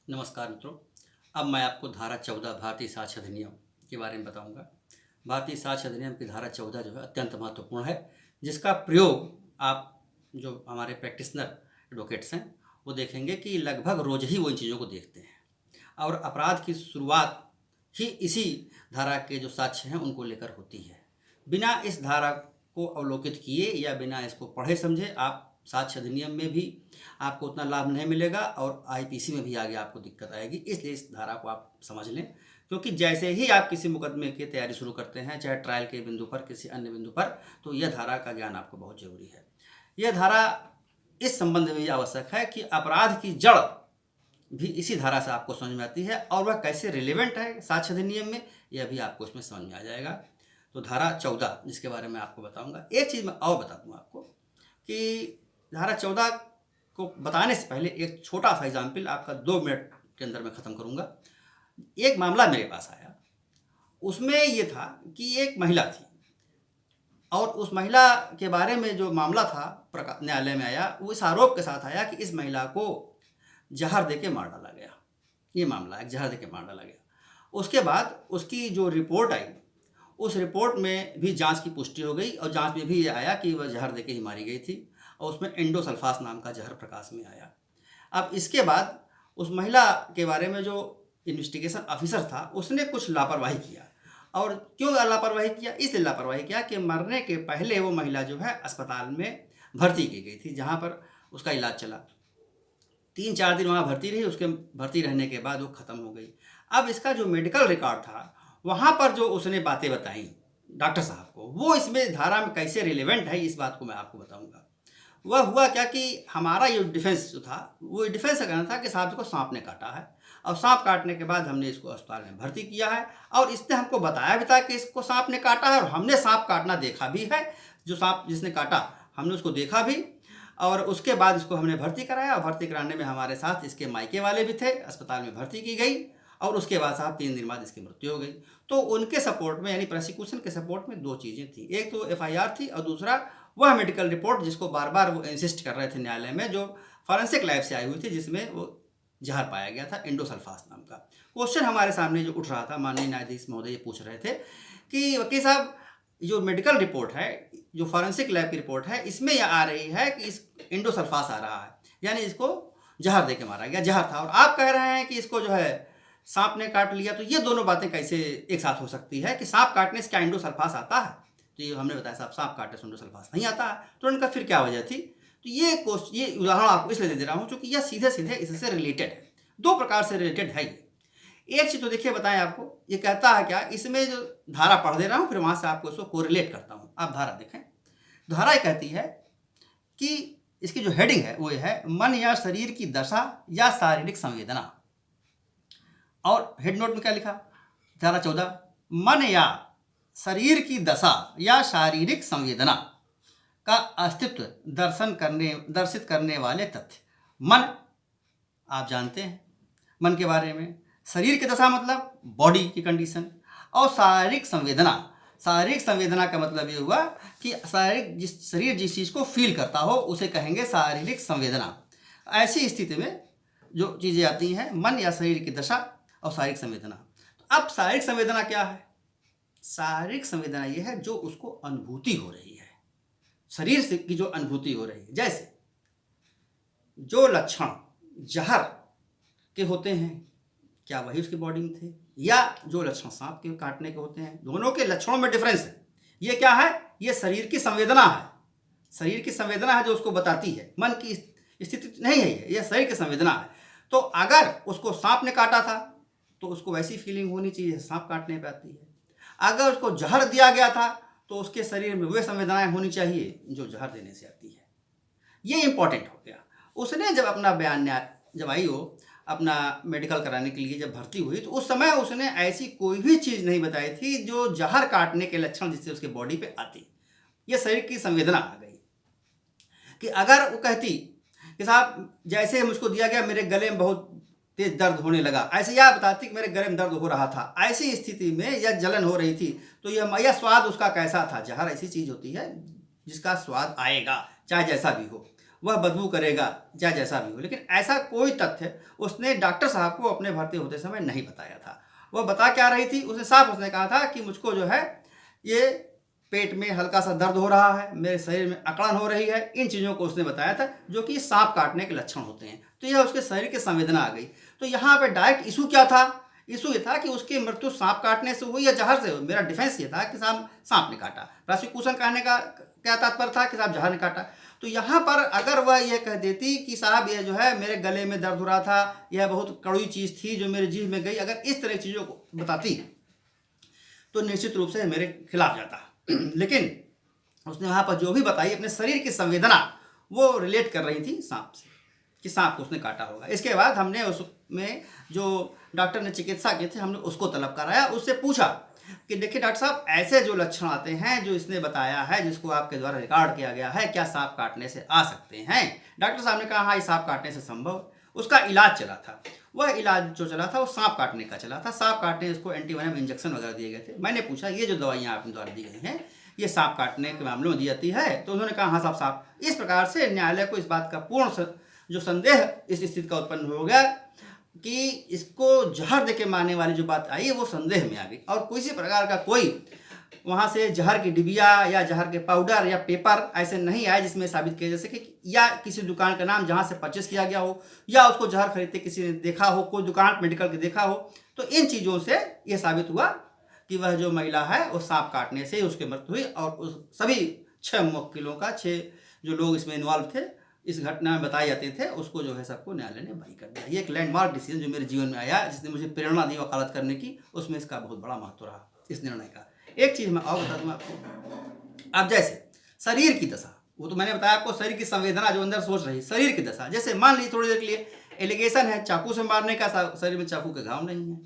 नमस्कार मित्रों। अब मैं आपको धारा 14 भारतीय साक्ष्य अधिनियम के बारे में बताऊंगा। भारतीय साक्ष्य अधिनियम की धारा 14 जो है अत्यंत महत्वपूर्ण है, जिसका प्रयोग आप जो हमारे प्रैक्टिशनर एडवोकेट्स हैं वो देखेंगे कि लगभग रोज़ ही वो इन चीज़ों को देखते हैं और अपराध की शुरुआत ही इसी धारा के जो साक्ष्य हैं उनको लेकर होती है। बिना इस धारा को अवलोकित किए या बिना इसको पढ़े समझे आप साक्ष्य अधिनियम में भी आपको उतना लाभ नहीं मिलेगा और आईपीसी में भी आगे आपको दिक्कत आएगी। इसलिए इस धारा को आप समझ लें, क्योंकि जैसे ही आप किसी मुकदमे की तैयारी शुरू करते हैं, चाहे ट्रायल के बिंदु पर किसी अन्य बिंदु पर, तो यह धारा का ज्ञान आपको बहुत जरूरी है। यह धारा इस संबंध में आवश्यक है कि अपराध की जड़ भी इसी धारा से आपको समझ में आती है और वह कैसे रिलेवेंट है साक्ष्य अधिनियम में, यह भी आपको इसमें समझ में आ जाएगा। तो धारा 14 जिसके बारे में आपको बताऊंगा, एक चीज़ मैं और बता दूं आपको कि धारा 14 को बताने से पहले एक छोटा सा एग्जाम्पल आपका 2 मिनट के अंदर मैं ख़त्म करूंगा। एक मामला मेरे पास आया, उसमें ये था कि एक महिला थी और उस महिला के बारे में जो मामला था न्यायालय में आया, वो इस आरोप के साथ आया कि इस महिला को जहर दे के मार डाला गया। ये मामला है, जहर दे के मार डाला गया। उसके बाद उसकी जो रिपोर्ट आई, उस रिपोर्ट में भी जांच की पुष्टि हो गई और जांच में भी ये आया कि वह जहर दे के ही मारी गई थी और उसमें एंडोसल्फास नाम का जहर प्रकाश में आया। अब इसके बाद उस महिला के बारे में जो इन्वेस्टिगेशन ऑफिसर था उसने कुछ लापरवाही किया। और क्यों लापरवाही किया? इसलिए लापरवाही किया कि मरने के पहले वो महिला जो है अस्पताल में भर्ती की गई थी, जहाँ पर उसका इलाज चला। 3-4 दिन वहाँ भर्ती रही, उसके भर्ती रहने के बाद वो ख़त्म हो गई। अब इसका जो मेडिकल रिकॉर्ड था, वहाँ पर जो उसने बातें बताई डॉक्टर साहब को, वो इसमें धारा में कैसे रिलेवेंट है, इस बात को मैं आपको बताऊंगा। वह हुआ क्या कि हमारा ये डिफेंस जो था, वो डिफेंस का कहना था कि साहब को सांप ने काटा है और सांप काटने के बाद हमने इसको अस्पताल में भर्ती किया है और इसने हमको बताया भी था कि इसको सांप ने काटा है और हमने सांप काटना देखा भी है। जो सांप जिसने काटा हमने उसको देखा भी और उसके बाद इसको हमने भर्ती कराया और भर्ती कराने में हमारे साथ इसके मायके वाले भी थे। अस्पताल में भर्ती की गई और उसके बाद साहब 3 दिन बाद इसकी मृत्यु हो गई। तो उनके सपोर्ट में, यानी प्रोसिक्यूशन के सपोर्ट में 2 चीज़ें थी। एक तो एफआईआर थी और दूसरा वह मेडिकल रिपोर्ट जिसको बार बार वो इंसिस्ट कर रहे थे न्यायालय में, जो फॉरेंसिक लैब से आई हुई थी, जिसमें वो जहर पाया गया था एंडोसल्फास नाम का। क्वेश्चन हमारे सामने जो उठ रहा था, माननीय न्यायाधीश महोदय ये पूछ रहे थे कि वकील साहब, जो मेडिकल रिपोर्ट है, जो फॉरेंसिक लैब की रिपोर्ट है, इसमें यह आ रही है कि इस एंडोसल्फास आ रहा है, यानी इसको जहर दे के मारा गया, जहर था, और आप कह रहे हैं कि इसको जो है सांप ने काट लिया। तो ये दोनों बातें कैसे एक साथ हो सकती है कि सांप काटने से क्या एंडोसल्फास आता है? तो ये हमने बताया साहब सांप काटने से एंडोसल्फास नहीं आता है। तो उनका फिर क्या वजह थी? तो ये उदाहरण आपको इसलिए दे रहा हूँ क्योंकि यह सीधे सीधे इससे रिलेटेड है, 2 प्रकार से रिलेटेड है ये। एक चीज़ तो देखिए बताएं आपको, ये कहता है क्या, इसमें जो धारा पढ़ दे रहा हूँ फिर वहाँ से आपको इसको कोरिलेट करता हूँ। आप धारा देखें, धारा ये कहती है कि इसकी जो हेडिंग है वो ये है, मन या शरीर की दशा या शारीरिक संवेदना। और हेड नोट में क्या लिखा, धारा 14, मन या शरीर की दशा या शारीरिक संवेदना का अस्तित्व दर्शित करने वाले तथ्य। मन आप जानते हैं मन के बारे में, शरीर की दशा मतलब बॉडी की कंडीशन, और शारीरिक संवेदना का मतलब ये हुआ कि शरीर जिस चीज़ को फील करता हो उसे कहेंगे शारीरिक संवेदना। ऐसी स्थिति में जो चीज़ें आती हैं, मन या शरीर की दशा और शारीरिक संवेदना। तो अब शारीरिक संवेदना क्या है? शारीरिक संवेदना ये है जो उसको अनुभूति हो रही है, शरीर से की जो अनुभूति हो रही है। जैसे जो लक्षण जहर के होते हैं, क्या वही उसकी बॉडी में थे, या जो लक्षण सांप के काटने के होते हैं? दोनों के लक्षणों में डिफरेंस है। ये क्या है? ये शरीर की संवेदना है, शरीर की संवेदना है जो उसको बताती है, मन की स्थिति नहीं है, ये शरीर की संवेदना है। तो अगर उसको सांप ने काटा था तो उसको वैसी फीलिंग होनी चाहिए सांप काटने पे आती है। अगर उसको जहर दिया गया था तो उसके शरीर में वे संवेदनाएं होनी चाहिए जो जहर देने से आती है। ये इंपॉर्टेंट हो गया। उसने जब अपना बयान जब आई हो अपना मेडिकल कराने के लिए जब भर्ती हुई, तो उस समय उसने ऐसी कोई भी चीज़ नहीं बताई थी जो जहर काटने के लक्षण जिससे उसके बॉडी पे आती। ये शरीर की संवेदना आ गई। कि अगर वो कहती कि साहब जैसे मुझको दिया गया मेरे गले में बहुत तेज दर्द होने लगा, ऐसे यह बताती कि मेरे गले में दर्द हो रहा था, ऐसी स्थिति में यह जलन हो रही थी, तो यह स्वाद उसका कैसा था? जहर ऐसी चीज़ होती है जिसका स्वाद आएगा चाहे जैसा भी हो। वह बदबू करेगा, चाहे जैसा भी हो। लेकिन ऐसा कोई तथ्य उसने डॉक्टर साहब को अपने भर्ती होते समय नहीं बताया था। वह बता क्या रही थी, उसने कहा था कि मुझको जो है ये पेट में हल्का सा दर्द हो रहा है, मेरे शरीर में अकड़न हो रही है, इन चीज़ों को उसने बताया था जो कि सांप काटने के लक्षण होते हैं। तो यह उसके शरीर की संवेदना आ गई। तो यहाँ पे डायरेक्ट इशू क्या था? इशू ये था कि उसकी मृत्यु सांप काटने से हुई या जहर से हुई। मेरा डिफेंस ये था कि सांप ने काटा, प्रोसिक्यूशन कहने का क्या तात्पर्य था कि साहब जहर ने काटा। तो यहाँ पर अगर वह यह कह देती कि साहब ये जो है मेरे गले में दर्द हो रहा था, यह बहुत कड़वी चीज़ थी जो मेरे जीभ में गई, अगर इस तरह की चीज़ों को बताती तो निश्चित रूप से मेरे खिलाफ जाता। लेकिन उसने वहाँ पर जो भी बताई अपने शरीर की संवेदना वो रिलेट कर रही थी सांप से, कि सांप को उसने काटा होगा। इसके बाद हमने उसमें जो डॉक्टर ने चिकित्सा किए थे हमने उसको तलब कराया, उससे पूछा कि देखिए डॉक्टर साहब ऐसे जो लक्षण आते हैं जो इसने बताया है, जिसको आपके द्वारा रिकॉर्ड किया गया है, क्या सांप काटने से आ सकते हैं? डॉक्टर साहब ने कहा हाँ, ये सांप काटने से संभव। उसका इलाज चला था, वह इलाज जो चला था वो सांप काटने का चला था। सांप काटने उसको एंटीवेनम इंजेक्शन वगैरह दिए गए थे। मैंने पूछा ये जो दवाइयाँ आपके द्वारा दी गई हैं ये सांप काटने के मामलों में दी जाती है? तो उन्होंने कहा हाँ साहब सांप। इस प्रकार से न्यायालय को इस बात का पूर्ण जो संदेह इस स्थिति का उत्पन्न हो गया कि इसको जहर देके मारने वाली जो बात आई वो संदेह में आ गई, और किसी प्रकार का कोई वहाँ से जहर की डिबिया या जहर के पाउडर या पेपर ऐसे नहीं आए जिसमें साबित किया जा सके कि या किसी दुकान का नाम जहाँ से परचेस किया गया हो, या उसको जहर खरीदते किसी ने देखा हो, कोई दुकान मेडिकल के देखा हो। तो इन चीज़ों से ये साबित हुआ कि वह जो महिला है वो सांप काटने से उसकी मृत्यु हुई, और उस सभी 6 मुवक्किलों का 6 जो लोग इसमें इन्वॉल्व थे इस घटना में बताए जाते थे उसको जो है सबको न्यायालय ने बरी कर दिया। ये एक लैंडमार्क डिसीजन जो मेरे जीवन में आया, जिसने मुझे प्रेरणा दी वकालत करने की, उसमें इसका बहुत बड़ा महत्व रहा इस निर्णय का। एक चीज़ मैं और बता दूँ आपको, अब जैसे शरीर की दशा, वो तो मैंने बताया आपको, शरीर की संवेदना जो अंदर सोच रही, शरीर की दशा, जैसे मान ली थोड़ी देर के लिए एलिगेशन है चाकू से मारने का, शरीर में चाकू के घाव नहीं है,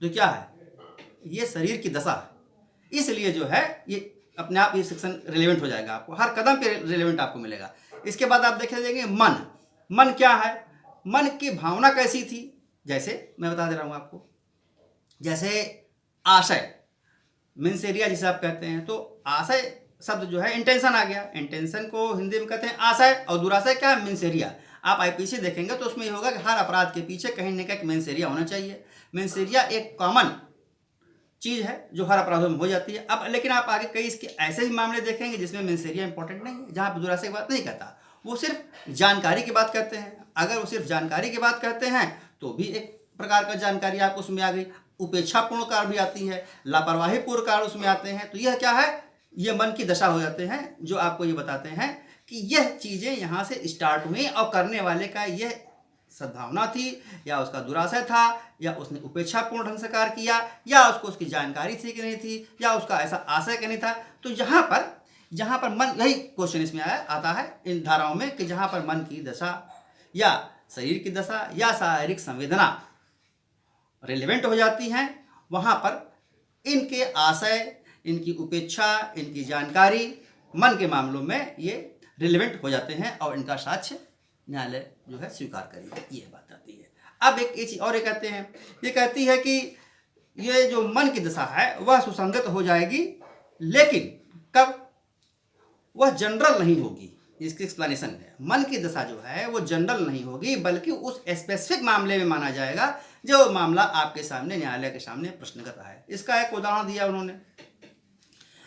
तो क्या है ये शरीर की दशा है। इसलिए जो है ये अपने आप ये सेक्शन रिलेवेंट हो जाएगा, आपको हर कदम पे रिलेवेंट आपको मिलेगा। इसके बाद आप देखे जाएंगे मन क्या है, मन की भावना कैसी थी, जैसे मैं बता दे रहा हूँ आपको, जैसे आशय मीन्स एरिया जिसे आप कहते हैं, तो आशय शब्द जो है इंटेंशन आ गया, इंटेंशन को हिंदी में कहते हैं आशय, और दुराशय क्या है मीन्स एरिया। आप आईपीसी देखेंगे तो उसमें ये होगा कि हर अपराध के पीछे कहीं न कहीं मीन्स एरिया होना चाहिए। मीन्स एरिया एक कॉमन चीज़ है जो हर अपराधों में हो जाती है। अब लेकिन आप आगे कई इसके ऐसे ही मामले देखेंगे जिसमें मीन्स एरिया इंपॉर्टेंट नहीं है, जहाँ पर दुराशय की बात नहीं कहता, वो सिर्फ जानकारी की बात कहते हैं। अगर वो सिर्फ जानकारी की बात कहते हैं तो भी एक प्रकार का जानकारी आपको उसमें आ गई। उपेक्षापूर्ण कार्य भी आती है, लापरवाहीपूर्ण कार्य उसमें आते हैं। तो यह क्या है, ये मन की दशा हो जाते हैं जो आपको ये बताते हैं कि यह चीज़ें यहाँ से स्टार्ट हुई और करने वाले का यह सद्भावना थी या उसका दुराशय था या उसने उपेक्षापूर्ण ढंग से कार्य किया या उसको उसकी जानकारी थी कि नहीं थी या उसका ऐसा आशय कि नहीं था। तो जहाँ पर मन, यही क्वेश्चन इसमें आता है इन धाराओं में कि जहाँ पर मन की दशा या शरीर की दशा या शारीरिक संवेदना रिलेवेंट हो जाती हैं, वहाँ पर इनके आशय, इनकी उपेक्षा, इनकी जानकारी मन के मामलों में ये रिलेवेंट हो जाते हैं और इनका साक्ष्य न्यायालय जो है स्वीकार करेगा, ये बात आती है। अब एक ये चीज़ और ये कहते हैं, ये कहती है कि ये जो मन की दशा है वह सुसंगत हो जाएगी, लेकिन कब, वह जनरल नहीं होगी। इसकी एक्सप्लेनेशन है, मन की दशा जो है वो जनरल नहीं होगी बल्कि उस स्पेसिफिक मामले में माना जाएगा जो मामला आपके सामने न्यायालय के सामने प्रश्नगत है। इसका एक उदाहरण दिया उन्होंने,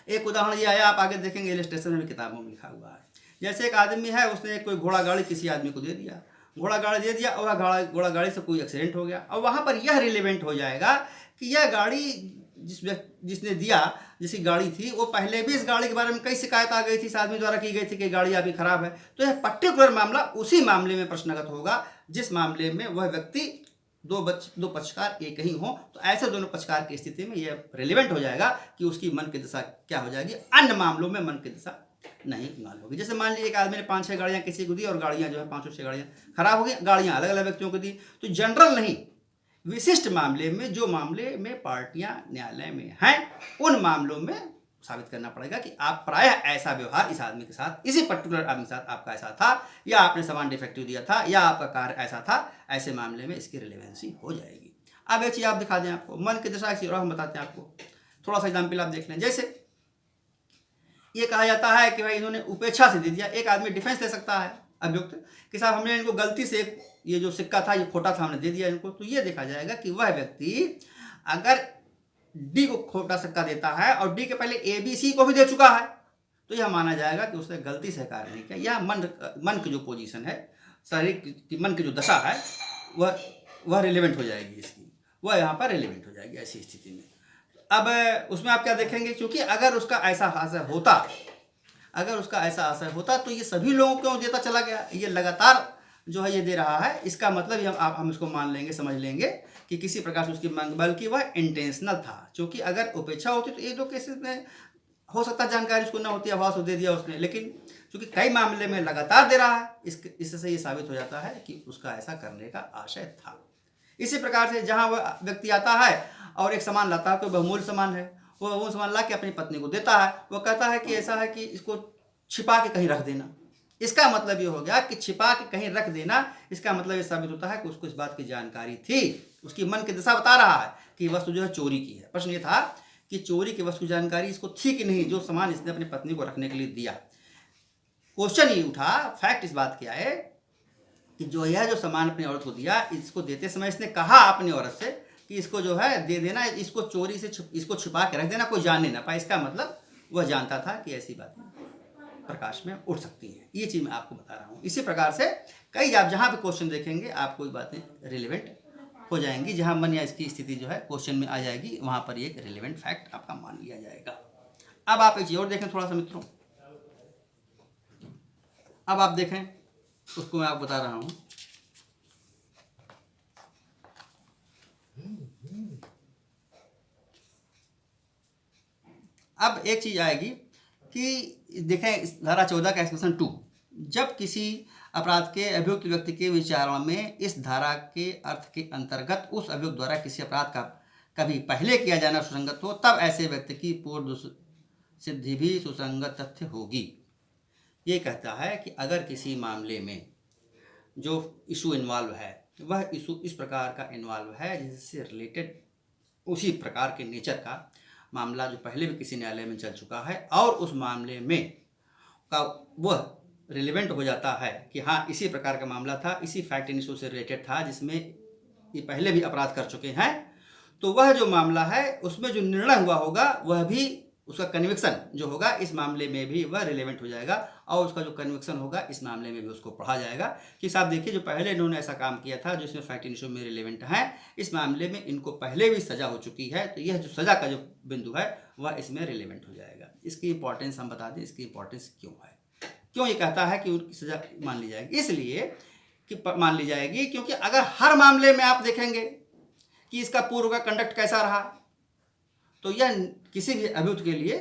एक उदाहरण ये आया, आप आगे देखेंगे इलस्ट्रेशन में किताबों में लिखा हुआ है। जैसे एक आदमी है, उसने कोई घोड़ा गाड़ी किसी आदमी को दे दिया, घोड़ा गाड़ी दे दिया और वह घोड़ा गाड़ी से कोई एक्सीडेंट हो गया, और वहाँ पर यह रिलेवेंट हो जाएगा कि यह गाड़ी जिसने दिया, जिसकी गाड़ी थी, वो पहले भी इस गाड़ी के बारे में कई शिकायत आ गई थी, इस आदमी द्वारा की गई थी कि गाड़ी आपकी खराब है। तो यह पर्टिकुलर मामला उसी मामले में प्रश्नगत होगा जिस मामले में वह व्यक्ति दो पक्षकार एक ही हों। तो ऐसे दोनों पक्षकार की स्थिति में यह रिलेवेंट हो जाएगा कि उसकी मन की दशा क्या हो जाएगी। अन्य मामलों में मन की दशा नहीं मालूम होगी। जैसे मान लीजिए एक आदमी ने 5-6 गाड़ियाँ किसी को दी और गाड़ियाँ जो है 5-6 गाड़ियाँ खराब हो गई, गाड़ियाँ अलग अलग व्यक्तियों को दी। तो जनरल नहीं, विशिष्ट मामले में, जो मामले में पार्टियां न्यायालय में हैं, उन मामलों में साबित करना पड़ेगा कि आप प्रायः ऐसा व्यवहार इस आदमी के साथ, इसी पर्टिकुलर आदमी के साथ आपका ऐसा था, या आपने सामान डिफेक्टिव दिया था, या आपका कार्य ऐसा था। ऐसे मामले में इसकी रिलेवेंसी हो जाएगी। अब एक चीज़ आप दिखा दें आपको, मन की दशा की, और हम बताते हैं आपको, थोड़ा सा एग्जाम्पल आप देख लें। जैसे ये कहा जाता है कि भाई इन्होंने उपेक्षा से दे दिया, एक आदमी डिफेंस ले सकता है अभियुक्त कि साहब हमने इनको गलती से ये जो सिक्का था ये खोटा था, हमने दे दिया इनको, तो ये देखा जाएगा कि वह व्यक्ति अगर डी को खोटा सिक्का देता है और डी के पहले ए बी सी को भी दे चुका है, तो यह माना जाएगा कि उसने गलती से कार्य नहीं किया। यह मन की जो पोजीशन है, शरीर की मन की जो दशा है, वह रिलेवेंट हो जाएगी इसकी, वह यहाँ पर रिलेवेंट हो जाएगी ऐसी स्थिति में। अब उसमें आप क्या देखेंगे, क्योंकि अगर उसका ऐसा आशय होता तो ये सभी लोगों को देता चला गया, ये लगातार जो है ये दे रहा है, इसका मतलब हम इसको मान लेंगे, समझ लेंगे कि किसी प्रकार से उसकी मांग, बल्कि वह इंटेंशनल था। क्योंकि अगर उपेक्षा होती तो एक दो केसेस में हो सकता है जानकारी उसको ना होती, आवास दे दिया उसने, लेकिन क्योंकि कई मामले में लगातार दे रहा है, इससे ये साबित हो जाता है कि उसका ऐसा करने का आशय था। इसी प्रकार से जहाँ वह व्यक्ति आता है और एक सामान लाता है, कोई बहुमूल्य सामान है, वो सामान ला के अपनी पत्नी को देता है, वो कहता है कि ऐसा है कि इसको छिपा के कहीं रख देना। इसका मतलब ये हो गया कि छिपा के कहीं रख देना, इसका मतलब ये साबित होता है कि उसको इस बात की जानकारी थी, उसकी मन की दशा बता रहा है कि वस्तु जो है चोरी की है। प्रश्न ये था कि चोरी की वस्तु जानकारी इसको थी कि नहीं, जो सामान इसने अपनी पत्नी को रखने के लिए दिया। क्वेश्चन ये उठा, फैक्ट इस बात क्या है कि जो सामान अपनी औरत को दिया, इसको देते समय इसने कहा अपनी औरत से कि इसको जो है दे देना, इसको चोरी से इसको छिपा के रख देना, कोई जान ना पाए। इसका मतलब वह जानता था कि ऐसी बातें प्रकाश में उठ सकती हैं। ये चीज़ मैं आपको बता रहा हूँ। इसी प्रकार से कई आप जहाँ पे क्वेश्चन देखेंगे आपको ये बातें रिलेवेंट हो जाएंगी, जहाँ मन या इसकी स्थिति जो है क्वेश्चन में आ जाएगी, वहाँ पर एक रिलेवेंट फैक्ट आपका मान लिया जाएगा। अब आप एक चीज़ और देखें थोड़ा सा मित्रों, अब आप देखें, उसको मैं आपको बता रहा हूँ। अब एक चीज़ आएगी कि देखें धारा 14 का एक्सप्रेशन 2, जब किसी अपराध के अभियुक्त व्यक्ति के विचारणा में इस धारा के अर्थ के अंतर्गत उस अभियुक्त द्वारा किसी अपराध का कभी पहले किया जाना सुसंगत हो, तब ऐसे व्यक्ति की पूर्व सिद्धि भी सुसंगत तथ्य होगी। ये कहता है कि अगर किसी मामले में जो इशू इन्वॉल्व है, वह इशू इस प्रकार का इन्वॉल्व है जिससे रिलेटेड उसी प्रकार के नेचर का मामला जो पहले भी किसी न्यायालय में चल चुका है, और उस मामले में का वह रिलेवेंट हो जाता है कि हाँ इसी प्रकार का मामला था, इसी फैक्ट एंड इशू से रिलेटेड था जिसमें ये पहले भी अपराध कर चुके हैं, तो वह जो मामला है उसमें जो निर्णय हुआ होगा वह भी, उसका कन्विक्शन जो होगा इस मामले में भी वह रिलेवेंट हो जाएगा, और उसका जो कन्विक्शन होगा इस मामले में भी उसको पढ़ा जाएगा कि साहब देखिए जो पहले इन्होंने ऐसा काम किया था जो इसमें फैक्ट एंड इशू में रिलेवेंट है, इस मामले में इनको पहले भी सज़ा हो चुकी है, तो यह जो सज़ा का जो बिंदु है वह इसमें रिलेवेंट हो जाएगा। इसकी इंपॉर्टेंस हम बता दें, इसकी इंपॉर्टेंस क्यों है, क्यों ये कहता है कि उनकी सज़ा मान ली जाएगी, इसलिए कि मान ली जाएगी क्योंकि अगर हर मामले में आप देखेंगे कि इसका पूर्व का कंडक्ट कैसा रहा, तो यह किसी भी अभियुक्त के लिए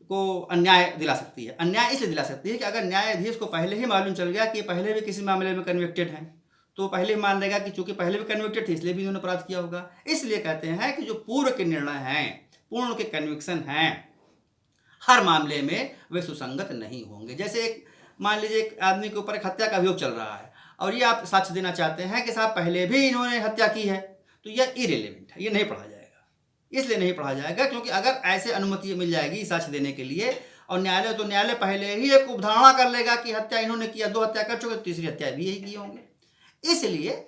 को अन्याय दिला सकती है। अन्याय इसलिए दिला सकती है कि अगर न्यायाधीश को पहले ही मालूम चल गया कि पहले भी किसी मामले में कन्विक्टेड हैं, तो पहले ही मान लेगा कि चूंकि पहले भी कन्विक्टेड थे इसलिए भी उन्होंने अपराध किया होगा। इसलिए कहते हैं कि जो पूर्व के निर्णय हैं, पूर्ण के कन्विक्शन हैं, हर मामले में वे सुसंगत नहीं होंगे। जैसे एक मान लीजिए एक आदमी के ऊपर एक हत्या का अभियोग चल रहा है और ये आप साक्ष्य देना चाहते हैं कि साहब पहले भी इन्होंने हत्या की है, तो यह इरेलीवेंट है, ये नहीं पढ़ा जाएगा। इसलिए नहीं पढ़ा जाएगा क्योंकि अगर ऐसे अनुमति मिल जाएगी साक्ष्य देने के लिए और न्यायालय पहले ही एक उपधारणा कर लेगा कि हत्या इन्होंने किया, 2 हत्या कर चुके, तीसरी हत्या भी यही किए होंगे। इसलिए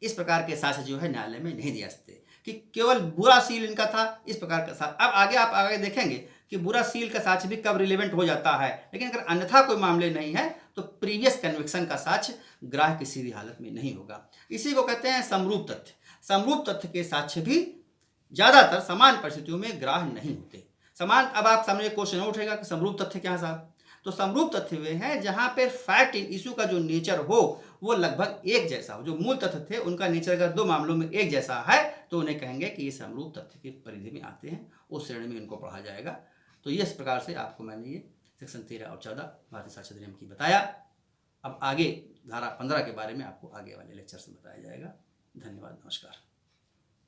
इस प्रकार के साक्ष्य जो है न्यायालय में नहीं दिया सकते कि केवल बुरा सील इनका था, इस प्रकार का साक्ष्य। अब आगे आप आगे देखेंगे कि बुरा सील का साक्ष्य भी कब रिलेवेंट हो जाता है, लेकिन अगर अन्यथा कोई मामले नहीं है तो प्रीवियस कन्विक्शन का साक्ष्य ग्राह्य किसी भी हालत में नहीं होगा। इसी को कहते हैं समरूप तथ्य। समरूप तथ्य के साक्ष्य भी ज़्यादातर समान परिस्थितियों में ग्राह्य नहीं होते। समान, अब आप सामने क्वेश्चन उठेगा कि समरूप तथ्य क्या है साहब, तो समरूप तथ्य वे हैं जहाँ पे फैक्ट इशू का जो नेचर हो वो लगभग एक जैसा हो। जो मूल तथ्य थे उनका नेचर अगर 2 मामलों में एक जैसा है तो उन्हें कहेंगे कि ये समरूप तथ्य की परिधि में आते हैं, उस श्रेणी में इनको पढ़ा जाएगा। तो इस प्रकार से आपको मैंने ये सेक्शन 13 और 14 भारतीय साक्ष्य अधिनियम की बताया। अब आगे धारा 15 के बारे में आपको आगे वाले लेक्चर से बताया जाएगा। धन्यवाद, नमस्कार।